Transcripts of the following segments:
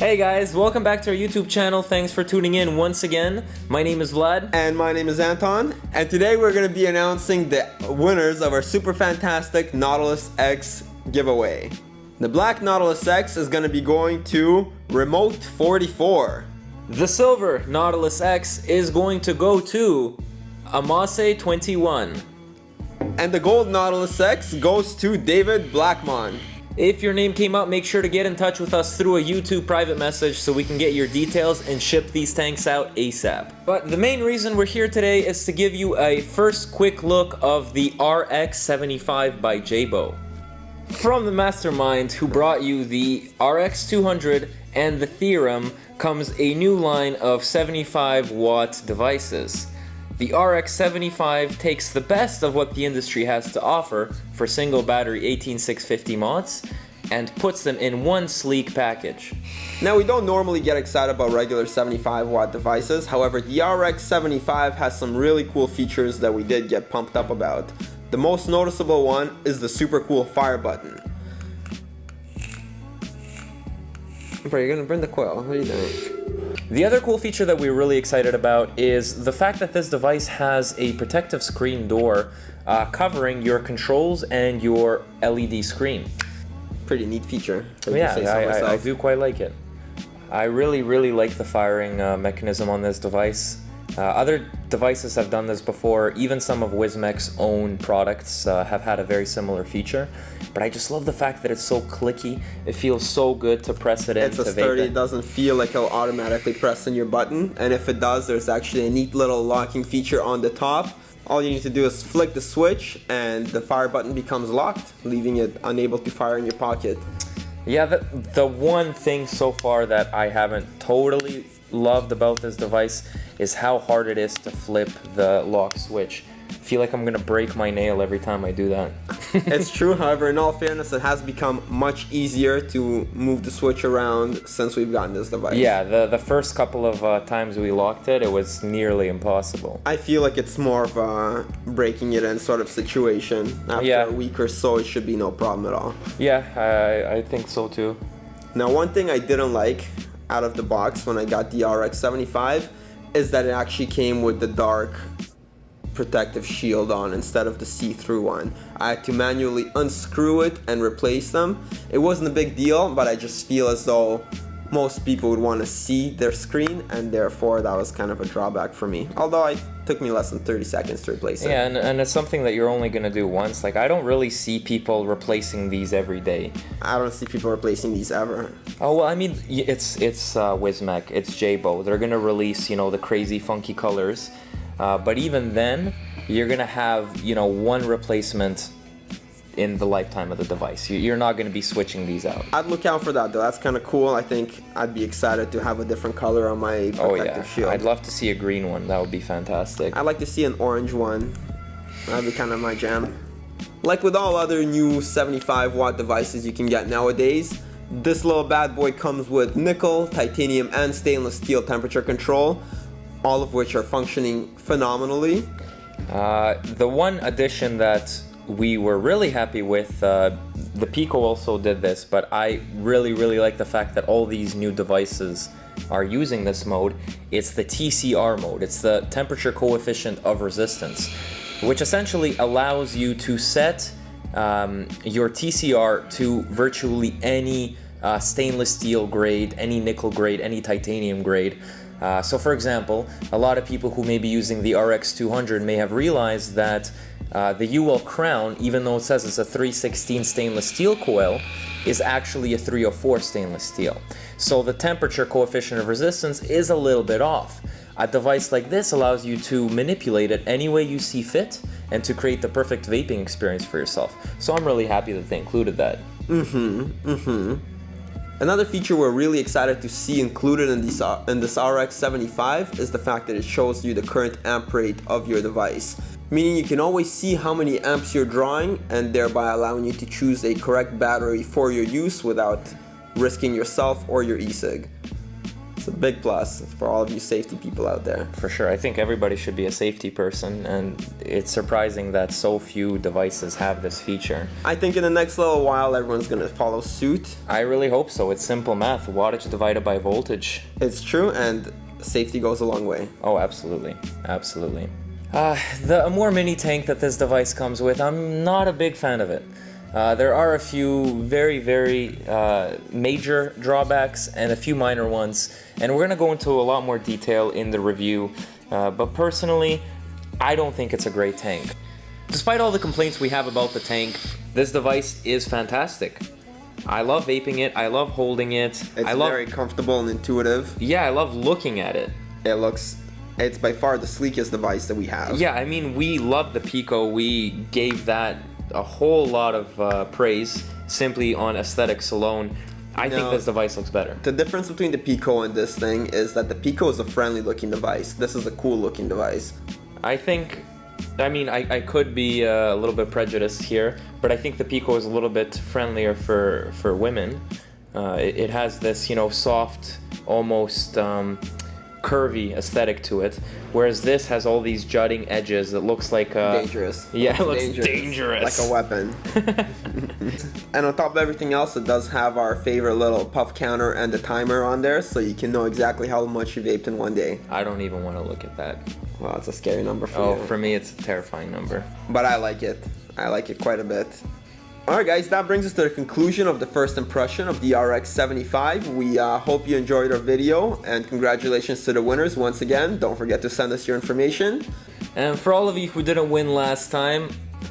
Hey guys, welcome back to our YouTube channel. Thanks for tuning in once again. My name is Vlad. And my name is Anton. And today we're going to be announcing the winners of our super fantastic Nautilus X giveaway. The black Nautilus X is going to be going to Remote 44. The silver Nautilus X is going to go to Amase 21. And the gold Nautilus X goes to David Blackmon. If your name came up, make sure to get in touch with us through a YouTube private message so we can get your details and ship these tanks out ASAP. But the main reason we're here today is to give you a first quick look of the RX75 by JayBo. From the mastermind who brought you the RX200 and the Theorem comes a new line of 75-watt devices. The RX75 takes the best of what the industry has to offer for single battery 18650 mods and puts them in one sleek package. Now, we don't normally get excited about regular 75-watt devices. However, the RX75 has some really cool features that we did get pumped up about. The most noticeable one is the super cool fire button. Bro, you're gonna burn the coil. What are you doing? The other cool feature that we're really excited about is the fact that this device has a protective screen door covering your controls and your LED screen. Pretty neat feature. Yeah, I do quite like it. I really like the firing mechanism on this device. Other devices have done this before. Even some of Wismec's own products have had a very similar feature. But I just love the fact that it's so clicky. It feels so good to press it in. It's a sturdy, it doesn't feel like it'll automatically press in your button. And if it does, there's actually a neat little locking feature on the top. All you need to do is flick the switch and the fire button becomes locked, leaving it unable to fire in your pocket. Yeah, the one thing so far that I haven't totally loved about this device is how hard it is to flip the lock switch. I feel like I'm gonna break my nail every time I do that. It's true, however, in all fairness, it has become much easier to move the switch around since we've gotten this device. Yeah, the first couple of times we locked it, it was nearly impossible. I feel like it's more of a breaking it in sort of situation. After a week or so, it should be no problem at all. Yeah, I think so too. Now, one thing I didn't like out of the box when I got the RX75 is that it actually came with the dark protective shield on instead of the see-through one. I had to manually unscrew it and replace them. It wasn't a big deal, but I just feel as though most people would want to see their screen, and therefore that was kind of a drawback for me. Although it took me less than 30 seconds to replace it. Yeah, and it's something that you're only going to do once. Like, I don't really see people replacing these every day. I don't see people replacing these ever. Oh, well, I mean, it's Wismec, it's JayBo. They're going to release, you know, the crazy funky colors. But even then, you're going to have, you know, one replacement in the lifetime of the device. You're not going to be switching these out. I'd look out for that though. That's kind of cool. I think I'd be excited to have a different color on my protective shield. I'd love to see a green one. That would be fantastic. I'd like to see an orange one. That'd be kind of my jam. Like with all other new 75-watt devices you can get nowadays, this little bad boy comes with nickel, titanium, and stainless steel temperature control, all of which are functioning phenomenally. The one addition that we were really happy with, the Pico also did this, but I really like the fact that all these new devices are using this mode. It's the TCR mode. It's the temperature coefficient of resistance, which essentially allows you to set your TCR to virtually any stainless steel grade, any nickel grade, any titanium grade. So for example, a lot of people who may be using the RX200 may have realized that the UL crown, even though it says it's a 316 stainless steel coil, is actually a 304 stainless steel. So the temperature coefficient of resistance is a little bit off. A device like this allows you to manipulate it any way you see fit and to create the perfect vaping experience for yourself. So I'm really happy that they included that. Another feature we're really excited to see included in this RX75 is the fact that it shows you the current amp rate of your device, meaning you can always see how many amps you're drawing and thereby allowing you to choose a correct battery for your use without risking yourself or your e-cig. It's a big plus for all of you safety people out there. For sure. I think everybody should be a safety person, and it's surprising that so few devices have this feature. I think in the next little while, everyone's gonna follow suit. I really hope so. It's simple math. Wattage divided by voltage. It's true, and safety goes a long way. Oh, absolutely. Absolutely. The Amore mini tank that this device comes with, I'm not a big fan of it. There are a few very, very major drawbacks and a few minor ones, and we're going to go into a lot more detail in the review, but personally, I don't think it's a great tank. Despite all the complaints we have about the tank, this device is fantastic. I love vaping it, I love holding it. It's very comfortable and intuitive. Yeah, I love looking at it. It's by far the sleekest device that we have. Yeah, I mean, we love the Pico. We gave that a whole lot of praise simply on aesthetics alone. I think this device looks better. The difference between the Pico and this thing is that the Pico is a friendly looking device. This is a cool looking device. I could be a little bit prejudiced here, but I think the Pico is a little bit friendlier for women. It has this, soft, almost curvy aesthetic to it, whereas this has all these jutting edges. It looks like dangerous. Yeah, it looks dangerous. Like a weapon. And on top of everything else, it does have our favorite little puff counter and the timer on there, so you can know exactly how much you vaped in one day. I don't even want to look at that. Well, it's a scary number for you. Oh, for me, it's a terrifying number. But I like it. I like it quite a bit. Alright guys, that brings us to the conclusion of the first impression of the RX75. We hope you enjoyed our video, and congratulations to the winners once again. Don't forget to send us your information. And for all of you who didn't win last time,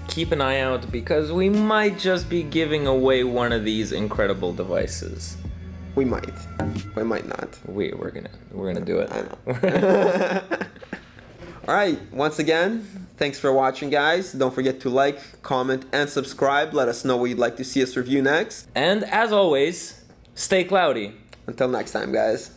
keep an eye out because we might just be giving away one of these incredible devices. We might. We might not. We're gonna do it. I know. Alright, once again, thanks for watching guys. Don't forget to like, comment, and subscribe. Let us know what you'd like to see us review next. And as always, stay cloudy. Until next time guys.